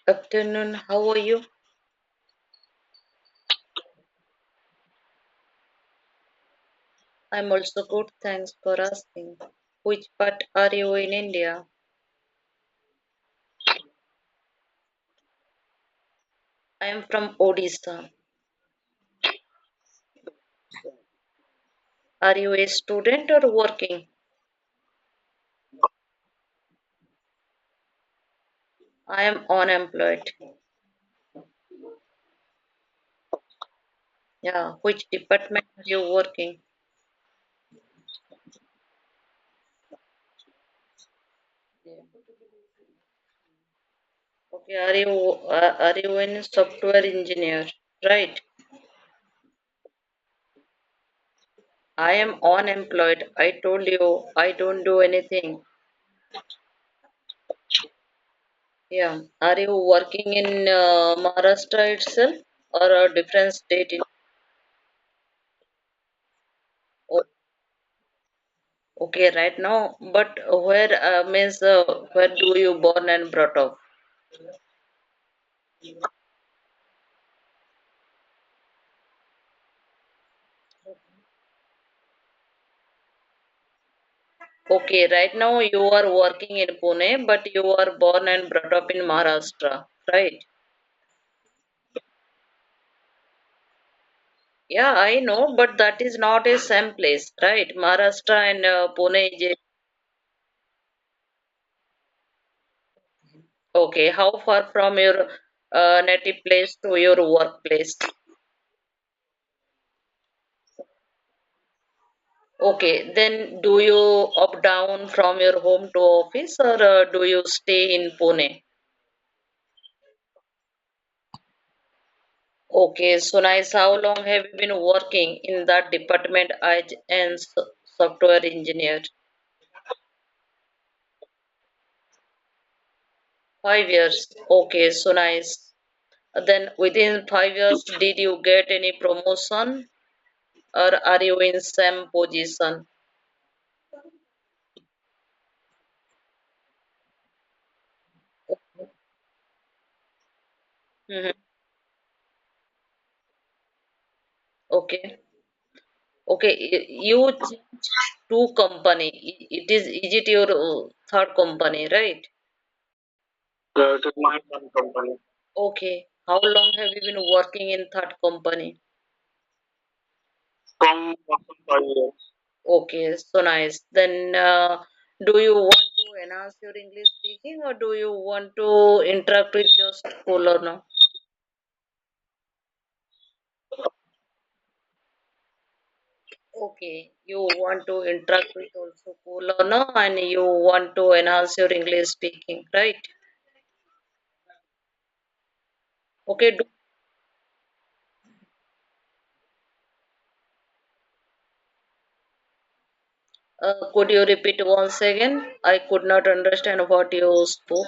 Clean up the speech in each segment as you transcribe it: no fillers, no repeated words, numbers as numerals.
Afternoon, how are you? I'm also good, thanks for asking. Which part are you in India? I am from Odisha. Are you a student or working? I am unemployed. Yeah, which department are you working? Yeah. Okay, are you in software engineer? Right. I am unemployed. I told you I don't do anything. Yeah. Are you working in Maharashtra itself or a different state? Oh, okay, right now, but where do you born and brought up? Okay, right now you are working in Pune, but you are born and brought up in Maharashtra, right? Yeah, I know, but that is not a same place, right? Maharashtra and Pune is okay. How far from your native place to your workplace? Okay, then do you up down from your home to office or do you stay in Pune? Okay, so nice. How long have you been working in that department as an software engineer? 5 years. Okay, so nice. Then within 5 years, did you get any promotion or are you in same position? Mhm. Okay. Okay, you changed two company. Is it your third company, right? It is my third company. Okay. How long have you been working in third company? From 5 years. Okay, so nice. Then, do you want to enhance your English speaking or do you want to interact with just school or no? Okay, you want to interact with also cool learner and you want to enhance your English speaking, right? Okay, could you repeat once again? I could not understand what you spoke.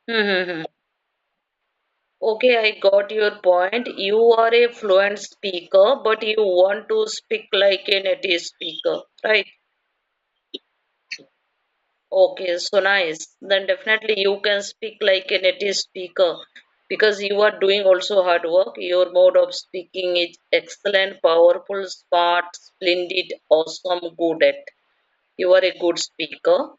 Hmm. Okay, I got your point. You are a fluent speaker, but you want to speak like a native speaker, right? Okay, so nice. Then definitely you can speak like a native speaker because you are doing also hard work. Your mode of speaking is excellent, powerful, smart, splendid, awesome, good at. You are a good speaker.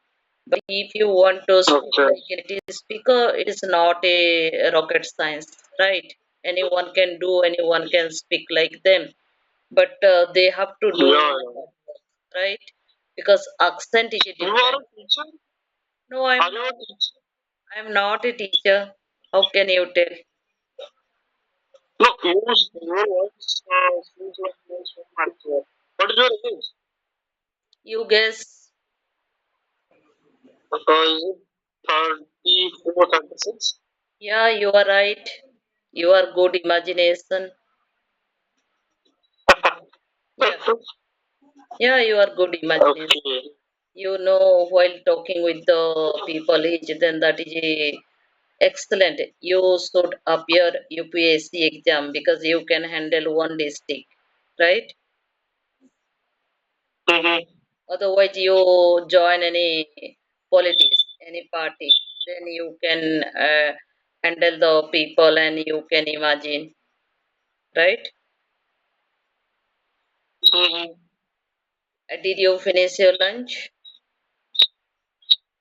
But if you want to speak like a native speaker, it is not a rocket science, right? Anyone can do, anyone can speak like them, but they have to do hard work, right? Because accent is a different. No, I'm not. I'm not a teacher. How can you tell? No, your voice seems like yours from Manchester. What is your age? You guess. Is it 34, 36? Yeah, you are right. You are good imagination. Yeah, yeah, you are good imagination. Okay. You know, while talking with the people age, then that is a excellent. You should appear UPSC exam because you can handle one district, right? Mhm. Otherwise, you join any politics, any party, then you can handle the people and you can imagine, right? Mhm. Did you finish your lunch?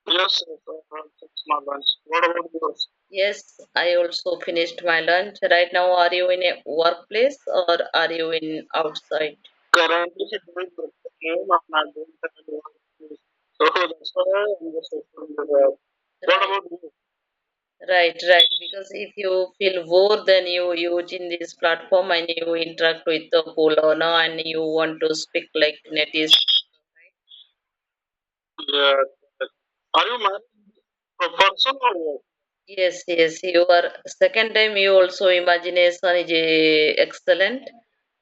Yes, yes, I finished my lunch. What about yours? Yes, I also finished my lunch. Right now, are you in a workplace or are you in outside? Currently, doing the game of my doing the workplace. So that's why I'm just opening the door. What about you? Right, right. Because if you feel bored, then you use in this platform and you interact with the co-learner and you want to speak like native. Yeah. Are you married a person or what? Yes, yes. Your second time you also imagination is excellent,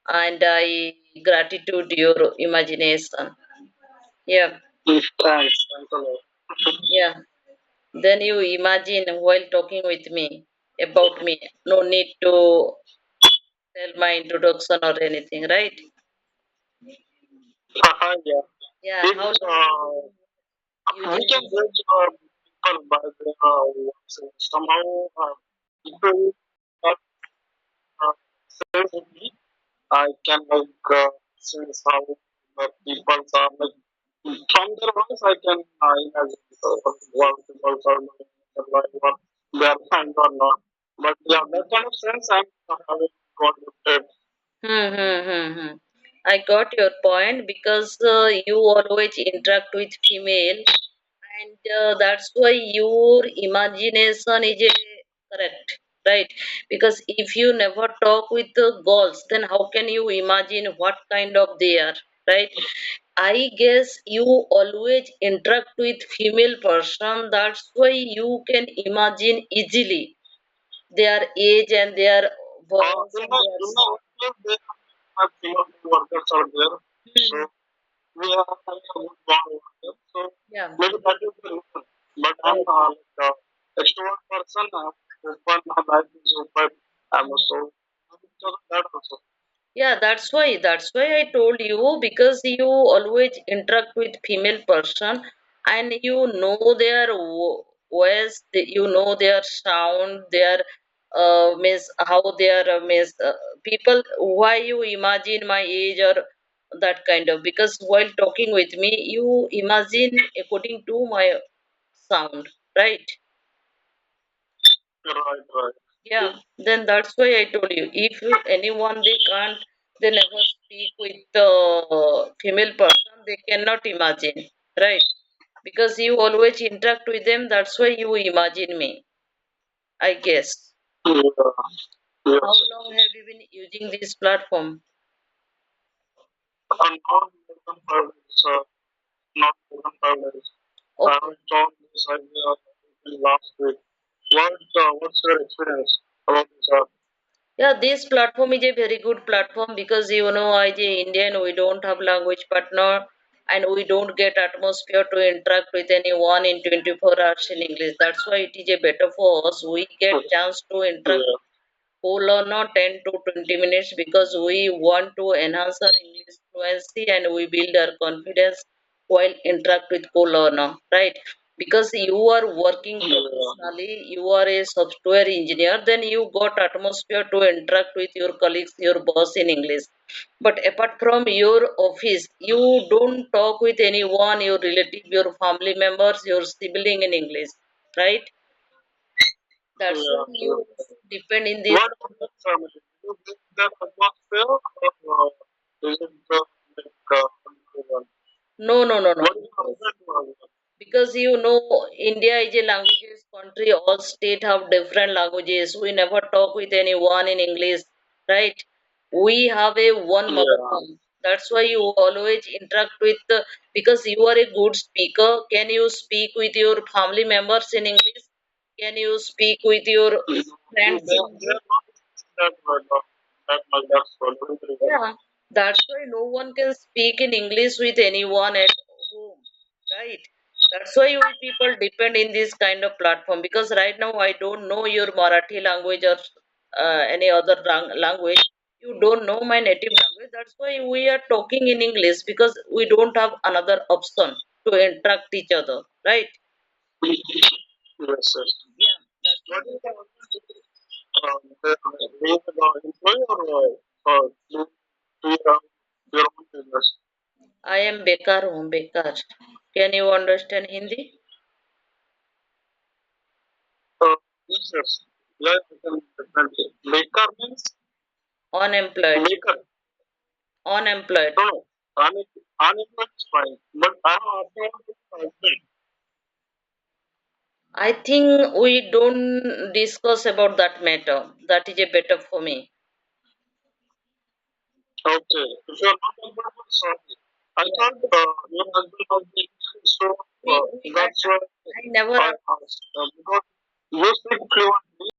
and I gratitude your imagination. Yeah, thanks a lot. Yeah. Then you imagine while talking with me about me. No need to tell my introduction or anything, right? Yeah. Yeah. How long we can judge people by their works. Somehow, people that says me, I can sense how the people are like from their voice. I can imagine what people are doing, like what they are kind or not. But yeah, that kind of sense I'm having got it. Hmm. I got your point because you always interact with female, and that's why your imagination is correct, right? Because if you never talk with the girls, then how can you imagine what kind of they are, right? I guess you always interact with female person. That's why you can imagine easily their age and their voice and their sound. There are few of the workers out there. So we are having a good bond over there. So yeah, maybe that is the reason. But I'm like extrovert person. I'm open. My life is open. I'm so because of that also. Yeah, that's why I told you because you always interact with female person and you know their voice, you know their sound, their means how they are means people. Why you imagine my age or that kind of, because while talking with me you imagine according to my sound, right? Right, right. Yeah, then that's why I told you. If anyone they can't, they never speak with the female person, they cannot imagine, right? Because you always interact with them, that's why you imagine me, I guess. Yeah. Yes. How long have you been using this platform? Not more than 5 days. Not more than 5 days. I have taught this idea last week. What's your experience about this app? Yeah, this platform is a very good platform because you know, as a Indian, we don't have language partner and we don't get atmosphere to interact with anyone in 24 hours in English. That's why it is a better for us. We get chance to interact whole or not 10 to 20 minutes because we want to enhance our English fluency and we build our confidence while interact with co-learner, right? Because you are working professionally, you are a software engineer, then you got atmosphere to interact with your colleagues, your boss in English. But apart from your office, you don't talk with anyone, your relative, your family members, your sibling in English, right? That's why you depend in this. What about the family? Do you think that atmosphere or is it like no, no, no, no. What is the because you know India is a languages country, all state have different languages. We never talk with anyone in English, right? We have a one mother tongue. That's why you always interact with because you are a good speaker. Can you speak with your family members in English? Can you speak with your friends in English? That much, that much, that's what. Yeah, that's why no one can speak in English with anyone at home, right? That's why we people depend in this kind of platform because right now I don't know your Marathi language or any other language. You don't know my native language. that's why we are talking in English because we don't have another option to interact each other, right? Yes, yes. Yeah, that's What is the being the employee or do you have your own business? I am bekar हूँ bekar. Can you understand Hindi? Yes, yes. Yeah, I can definitely. Maker means Unemployed. maker. Unemployed. No, no. Unemployed is fine. But I am asking about the husband. I think we don't discuss about that matter. That is a better for me. Okay. If you are not comfortable, sorry. I Yeah. thought your husband was the so We, I that's why never I asked. Because you speak fluently.